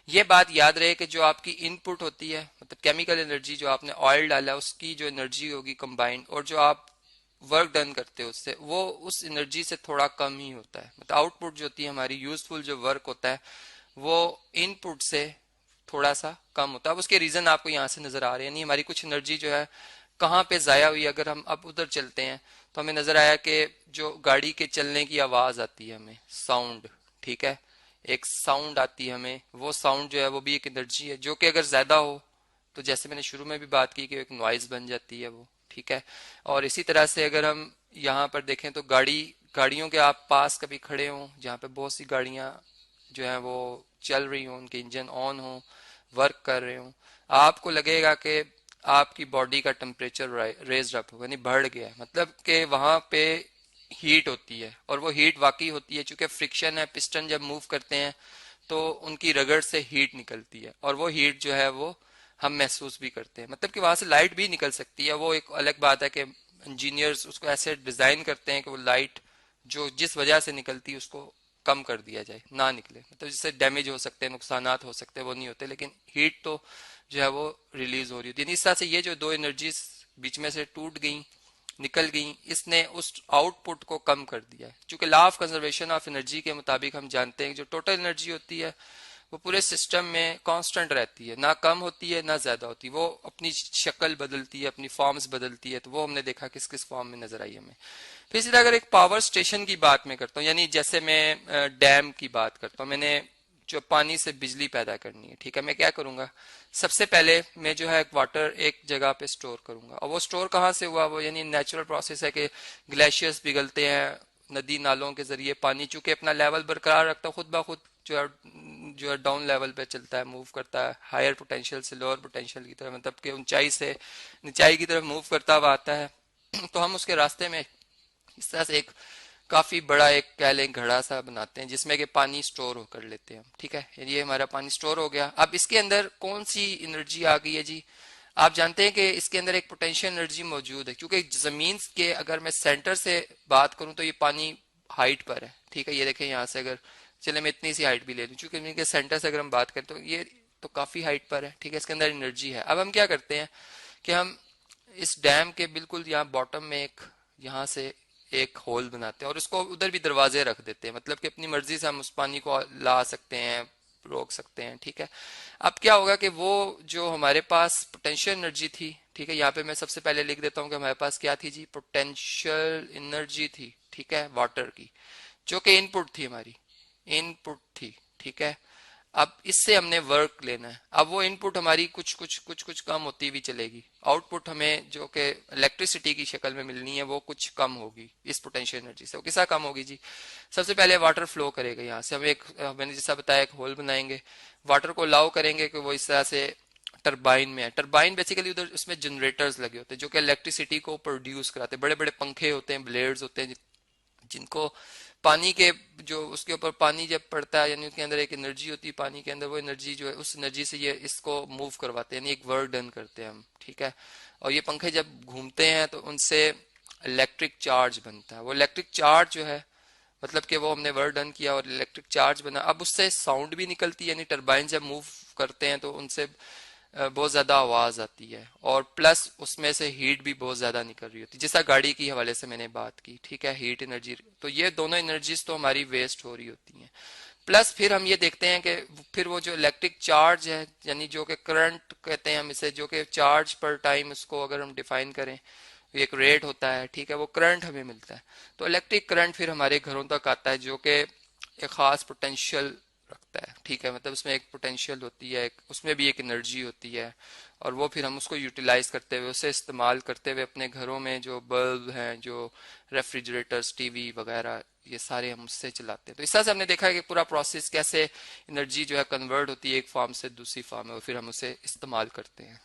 یہ بات یاد رہے کہ جو آپ کی ان پٹ ہوتی ہے مطلب کیمیکل انرجی، جو آپ نے آئل ڈالا اس کی جو انرجی ہوگی کمبائنڈ، اور جو آپ ورک ڈن کرتے ہو اس سے، وہ اس انرجی سے تھوڑا کم ہی ہوتا ہے. مطلب آؤٹ پٹ جو ہوتی ہے ہماری یوزفل جو ورک ہوتا ہے وہ ان پٹ سے تھوڑا سا کم ہوتا ہے. اب اس کے ریزن آپ کو یہاں سے نظر آ رہے ہیں، یعنی ہماری کچھ انرجی جو ہے کہاں پہ ضائع ہوئی. اگر ہم اب ادھر چلتے ہیں تو ہمیں نظر آیا کہ جو گاڑی کے چلنے کی آواز آتی ہے ہمیں، ساؤنڈ، ٹھیک ہے، ایک ساؤنڈ آتی ہے ہمیں، وہ ساؤنڈ جو ہے وہ بھی ایک انرجی ہے جو کہ اگر زیادہ ہو تو جیسے میں نے شروع میں بھی بات کی کہ ایک نوائز بن جاتی ہے وہ، ٹھیک ہے. اور اسی طرح سے اگر ہم یہاں پر دیکھیں تو گاڑیوں کے آپ پاس کبھی کھڑے ہوں جہاں پہ بہت سی گاڑیاں جو ہیں وہ چل رہی ہوں، ان کے انجن آن ہوں، ورک کر رہے ہوں، آپ کو لگے گا کہ آپ کی باڈی کا ٹمپریچر ریز اپ ہوگا، یعنی بڑھ گیا ہے. مطلب کہ وہاں پہ ہیٹ ہوتی ہے، اور وہ ہیٹ واقعی ہوتی ہے چونکہ فرکشن ہے، پسٹن جب موو کرتے ہیں تو ان کی رگڑ سے ہیٹ نکلتی ہے، اور وہ ہیٹ جو ہے وہ ہم محسوس بھی کرتے ہیں. مطلب کہ وہاں سے لائٹ بھی نکل سکتی ہے، وہ ایک الگ بات ہے کہ انجینئرز اس کو ایسے ڈیزائن کرتے ہیں کہ وہ لائٹ جو جس وجہ سے نکلتی ہے اس کو کم کر دیا جائے، نہ نکلے. مطلب جس سے ڈیمیج ہو سکتے ہیں، نقصانات ہو سکتے ہیں، وہ نہیں ہوتے، لیکن ہیٹ تو جو ہے وہ ریلیز ہو رہی ہوتی ہے. یعنی اس طرح سے یہ جو دو انرجیز بیچ میں سے ٹوٹ گئیں، نکل گئیں، اس نے اس آؤٹ پٹ کو کم کر دیا ہے. چونکہ law of conservation of energy کے مطابق ہم جانتے ہیں کہ جو ٹوٹل انرجی ہوتی ہے وہ پورے سسٹم میں کانسٹنٹ رہتی ہے، نہ کم ہوتی ہے نہ زیادہ ہوتی ہے، وہ اپنی شکل بدلتی ہے، اپنی فارمز بدلتی ہے. تو وہ ہم نے دیکھا کس کس فارم میں نظر آئی ہمیں. پھر اسی طرح اگر ایک پاور اسٹیشن کی بات میں کرتا ہوں، یعنی جیسے میں ڈیم کی بات کرتا ہوں، میں نے جو پانی سے بجلی پیدا کرنی ہے، ٹھیک ہے، میں کیا کروں گا؟ سب سے پہلے میں جو ہے واٹر ایک جگہ پہ سٹور کروں گا. اور وہ سٹور کہاں سے ہوا؟ وہ یعنی نیچرل پروسیس ہے کہ گلیشیئرز پگھلتے ہیں ندی نالوں کے ذریعے، پانی چونکہ اپنا لیول برقرار رکھتا ہے خود بخود جو ہے ڈاؤن لیول پہ چلتا ہے، موو کرتا ہے ہائر پوٹینشیل سے لوور پوٹینشیل کی طرف، مطلب کہ اونچائی سے نچائی کی طرف موو کرتا ہوا آتا ہے. تو ہم اس کے راستے میں اس طرح سے ایک کافی بڑا ایک کہہ لیں گھڑا سا بناتے ہیں جس میں کہ پانی سٹور ہو کر لیتے ہیں ہم، ٹھیک ہے. یہ ہمارا پانی سٹور ہو گیا. اب اس کے اندر کون سی انرجی آ گئی ہے جی؟ آپ جانتے ہیں کہ اس کے اندر ایک پوٹینشیل انرجی موجود ہے، کیونکہ زمین کے اگر میں سینٹر سے بات کروں تو یہ پانی ہائٹ پر ہے، ٹھیک ہے. یہ دیکھیں یہاں سے اگر چلے میں اتنی سی ہائٹ بھی لے لوں، چونکہ زمین کے سینٹر سے اگر ہم بات کریں تو یہ تو کافی ہائٹ پر ہے، ٹھیک ہے. اس کے اندر انرجی ہے. اب ہم کیا کرتے ہیں کہ ہم اس ڈیم کے بالکل یہاں باٹم میں ایک یہاں سے ایک ہول بناتے ہیں اور اس کو ادھر بھی دروازے رکھ دیتے ہیں، مطلب کہ اپنی مرضی سے ہم اس پانی کو لا سکتے ہیں، روک سکتے ہیں، ٹھیک ہے. اب کیا ہوگا کہ وہ جو ہمارے پاس پوٹینشیل انرجی تھی، ٹھیک ہے، یہاں پہ میں سب سے پہلے لکھ دیتا ہوں کہ ہمارے پاس کیا تھی جی؟ پوٹینشیل انرجی تھی، ٹھیک ہے، واٹر کی، جو کہ ان پٹ تھی ہماری، ان پٹ تھی، ٹھیک ہے. اب اس سے ہم نے ورک لینا ہے. اب وہ ان پٹ ہماری کچھ کم ہوتی ہوئی چلے گی، آؤٹ پٹ ہمیں جو کہ الیکٹریسٹی کی شکل میں ملنی ہے وہ کچھ کم ہوگی اس پوٹینشیل انرجی سے. وہ کس طرح کم ہوگی جی؟ سب سے پہلے واٹر فلو کرے گا یہاں سے، ہم ایک میں نے جیسا بتایا ایک ہول بنائیں گے، واٹر کو لاؤ کریں گے کہ وہ اس طرح سے ٹربائن میں ہے. ٹربائن بیسیکلی ادھر اس میں جنریٹرز لگے ہوتے ہیں جو کہ الیکٹریسٹی کو پروڈیوس کراتے ہیں. بڑے بڑے پنکھے ہوتے ہیں، بلیڈز ہوتے ہیں جن کو پانی کے جو اس کے اوپر پانی جب پڑتا ہے، یعنی اس کے اندر ایک انرجی ہوتی ہے پانی کے اندر، وہ انرجی جو ہے اس انرجی سے یہ اس کو موو کرواتے ہیں، یعنی ایک ورک ڈن کرتے ہیں ہم، ٹھیک ہے. اور یہ پنکھے جب گھومتے ہیں تو ان سے الیکٹرک چارج بنتا ہے. وہ الیکٹرک چارج جو ہے مطلب کہ وہ ہم نے ورک ڈن کیا اور الیکٹرک چارج بنا. اب اس سے ساؤنڈ بھی نکلتی ہے، یعنی ٹربائن جب موو کرتے ہیں تو ان سے بہت زیادہ آواز آتی ہے، اور پلس اس میں سے ہیٹ بھی بہت زیادہ نکل رہی ہوتی ہے، جیسا گاڑی کی حوالے سے میں نے بات کی، ٹھیک ہے، ہیٹ انرجی. تو یہ دونوں انرجیز تو ہماری ویسٹ ہو رہی ہوتی ہیں. پلس پھر ہم یہ دیکھتے ہیں کہ پھر وہ جو الیکٹرک چارج ہے، یعنی جو کہ کرنٹ کہتے ہیں ہم اسے، جو کہ چارج پر ٹائم اس کو اگر ہم ڈیفائن کریں ایک ریٹ ہوتا ہے، ٹھیک ہے، وہ کرنٹ ہمیں ملتا ہے. تو الیکٹرک کرنٹ پھر ہمارے گھروں تک آتا ہے جو کہ ایک خاص پوٹینشیل رکھتا ہے، ٹھیک ہے. مطلب اس میں ایک پوٹینشیل ہوتی ہے، اس میں بھی ایک انرجی ہوتی ہے، اور وہ پھر ہم اس کو یوٹیلائز کرتے ہوئے اسے استعمال کرتے ہوئے اپنے گھروں میں جو بلب ہیں، جو ریفریجریٹرز، ٹی وی وغیرہ، یہ سارے ہم اس سے چلاتے ہیں. تو اس طرح سے ہم نے دیکھا ہے کہ پورا پروسیس کیسے انرجی جو ہے کنورٹ ہوتی ہے ایک فارم سے دوسری فارم میں، اور پھر ہم اسے استعمال کرتے ہیں.